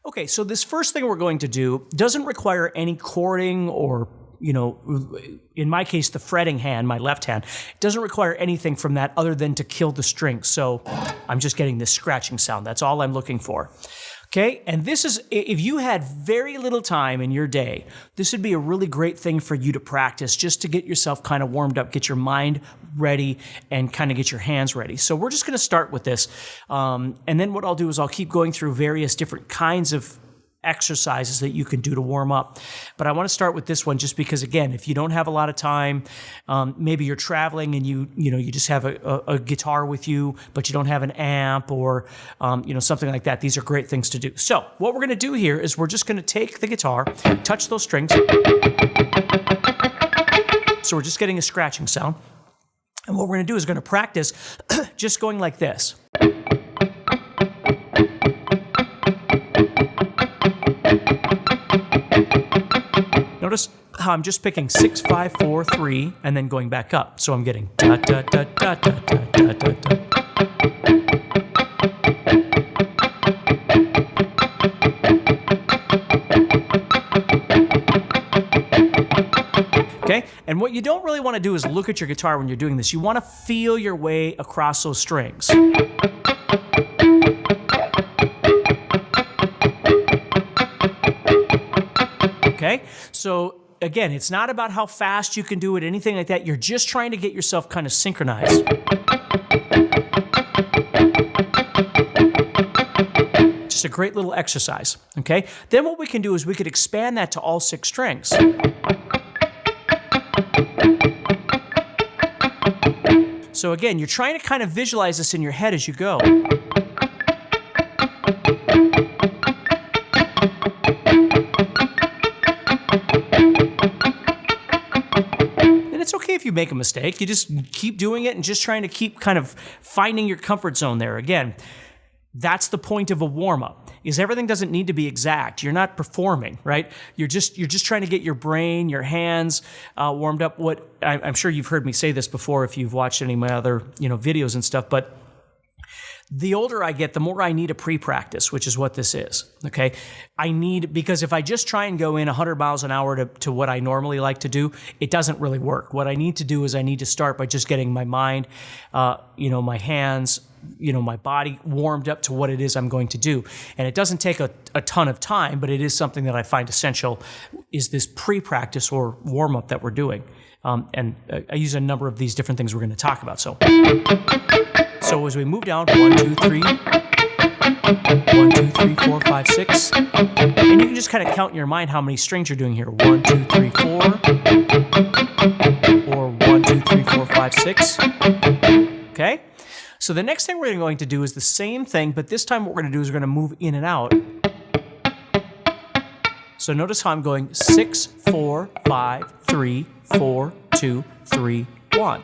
Okay, so this first thing we're going to do doesn't require any chording or, in my case, the fretting hand, my left hand, it doesn't require anything from that other than to kill the strings. So I'm just getting this scratching sound. That's all I'm looking for. Okay, and this is, if you had very little time in your day, this would be a really great thing for you to practice just to get yourself kind of warmed up, get your mind ready, and kind of get your hands ready. So we're just going to start with this. And then what I'll do is I'll keep going through various different kinds of exercises that you can do to warm up. But I want to start with this one just because, again, if you don't have a lot of time, maybe you're traveling and you just have a guitar with you, but you don't have an amp or, something like that. These are great things to do. So what we're going to do here is we're just going to take the guitar, touch those strings. So we're just getting a scratching sound. And what we're going to do is we're going to practice just going like this. Notice how I'm just picking 6, 5, 4, 3, and then going back up. So I'm getting da da da da da da da da da. Okay, and what you don't really want to do is look at your guitar when you're doing this. You want to feel your way across those strings. Okay, so again, it's not about how fast you can do it, anything like that. You're just trying to get yourself kind of synchronized. Just a great little exercise, okay? Then what we can do is we could expand that to all 6 strings. So again, you're trying to kind of visualize this in your head as you go. If you make a mistake, you just keep doing it and just trying to keep kind of finding your comfort zone there. Again, that's the point of a warm-up, is everything doesn't need to be exact. You're not performing, right? You're just trying to get your brain, your hands warmed up. What I'm sure you've heard me say this before if you've watched any of my other videos and stuff, but the older I get, the more I need a pre-practice, which is what this is, okay? Because if I just try and go in 100 miles an hour to what I normally like to do, it doesn't really work. What I need to do is I need to start by just getting my mind, my hands, my body warmed up to what it is I'm going to do. And it doesn't take a ton of time, but it is something that I find essential, is this pre-practice or warm-up that we're doing. And I use a number of these different things we're going to talk about. So as we move down, 1, 2, 3, 1, 2, 3, 4, 5, 6, and you can just kind of count in your mind how many strings you're doing here. 1, 2, 3, 4, or 1, 2, 3, 4, 5, 6. Okay? So the next thing we're going to do is the same thing, but this time what we're going to do is we're going to move in and out. So notice how I'm going 6, 4, 5, 3, 4, 2, 3, 1.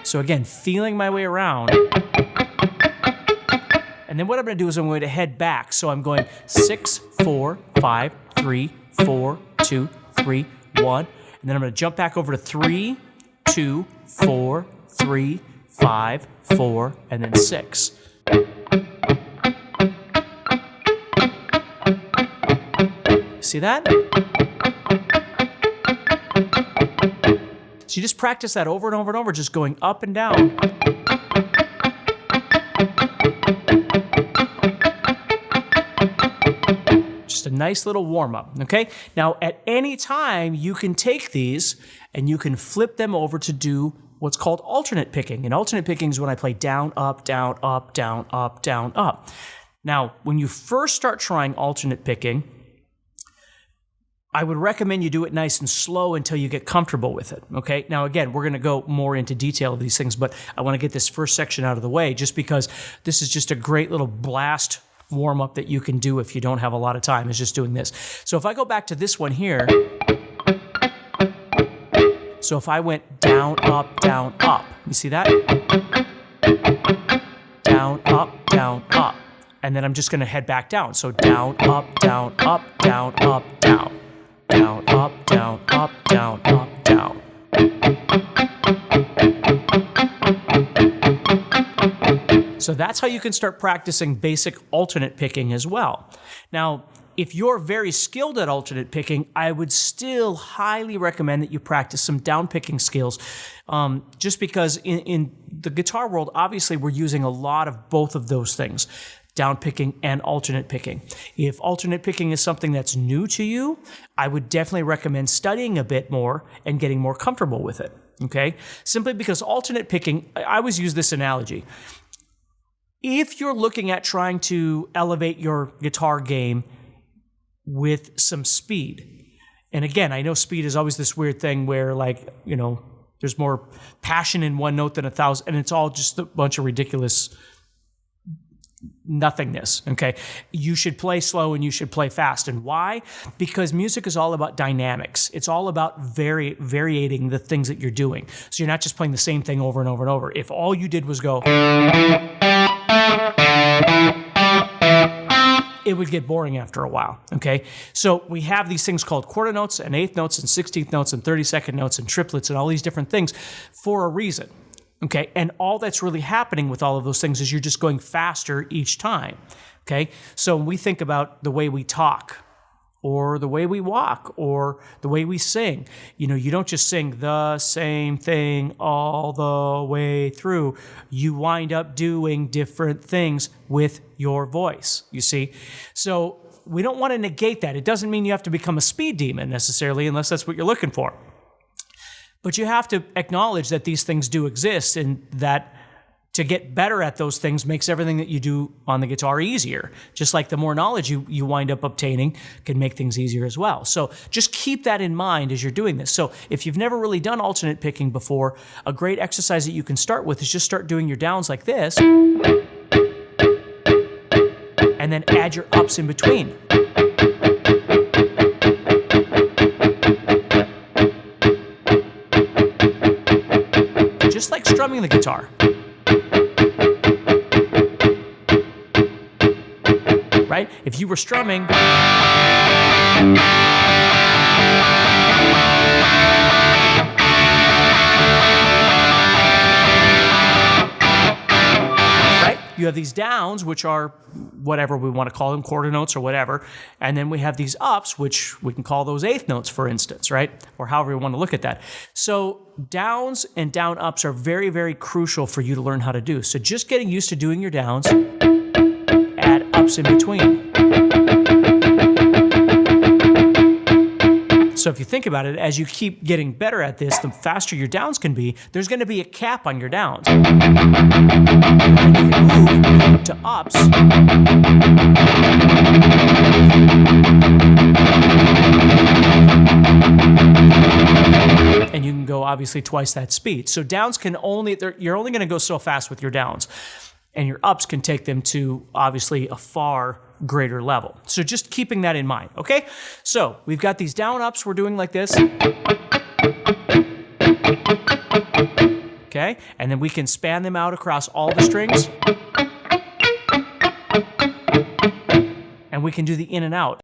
So again, feeling my way around. And then what I'm going to do is I'm going to head back. So I'm going 6, 4, 5, 3, 4, 2, 3, 1. And then I'm going to jump back over to 3, 2, 4, 3, 5, 4, and then 6. See that? So you just practice that over and over and over, just going up and down. Just a nice little warm-up, okay? Now, at any time, you can take these and you can flip them over to do what's called alternate picking. And alternate picking is when I play down, up, down, up, down, up, down, up. Now, when you first start trying alternate picking, I would recommend you do it nice and slow until you get comfortable with it, okay? Now, again, we're going to go more into detail of these things, but I want to get this first section out of the way just because this is just a great little blast warm-up that you can do if you don't have a lot of time, is just doing this. So if I go back to this one here, so if I went down, up, you see that? Down, up, and then I'm just going to head back down. So down, up, down, up, down, up, down. Down, up, down, up, down, up, down. So that's how you can start practicing basic alternate picking as well. Now, if you're very skilled at alternate picking, I would still highly recommend that you practice some down picking skills. Just because in the guitar world, obviously we're using a lot of both of those things, down picking and alternate picking. If alternate picking is something that's new to you, I would definitely recommend studying a bit more and getting more comfortable with it. Okay? Simply because alternate picking, I always use this analogy. If you're looking at trying to elevate your guitar game with some speed, and again, I know speed is always this weird thing where, like, you know, there's more passion in one note than 1,000, and it's all just a bunch of ridiculous nothingness, okay? You should play slow and you should play fast. And why? Because music is all about dynamics. It's all about varying the things that you're doing. So you're not just playing the same thing over and over and over. If all you did was go, it would get boring after a while, okay? So we have these things called quarter notes and eighth notes and 16th notes and 32nd notes and triplets and all these different things for a reason, okay? And all that's really happening with all of those things is you're just going faster each time, okay? So when we think about the way we talk or the way we walk or the way we sing, you know, you don't just sing the same thing all the way through. You wind up doing different things with your voice, you see? So we don't want to negate that. It doesn't mean you have to become a speed demon necessarily, unless that's what you're looking for. But you have to acknowledge that these things do exist and that to get better at those things makes everything that you do on the guitar easier. Just like the more knowledge you wind up obtaining can make things easier as well. So just keep that in mind as you're doing this. So if you've never really done alternate picking before, a great exercise that you can start with is just start doing your downs like this, and then add your ups in between. Just like strumming the guitar. Right? If you were strumming, right? You have these downs, which are whatever we want to call them, quarter notes or whatever, and then we have these ups, which we can call those eighth notes, for instance, right? Or however you want to look at that. So downs and down ups are very, very crucial for you to learn how to do. So just getting used to doing your downs, add ups in between. So if you think about it, as you keep getting better at this, the faster your downs can be, there's going to be a cap on your downs. And then you can move to ups. And you can go obviously twice that speed. So downs can you're only going to go so fast with your downs. And your ups can take them to obviously a far greater level. So just keeping that in mind, okay? So we've got these down ups we're doing like this. Okay? And then we can span them out across all the strings. And we can do the in and out.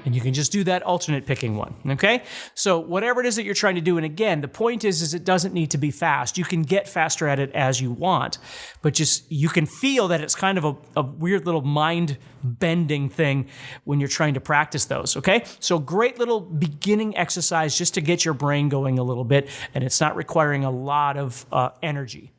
And you can just do that alternate picking one, okay? So whatever it is that you're trying to do, and again, the point is it doesn't need to be fast. You can get faster at it as you want, but just you can feel that it's kind of a weird little mind-bending thing when you're trying to practice those, okay? So great little beginning exercise just to get your brain going a little bit, and it's not requiring a lot of energy.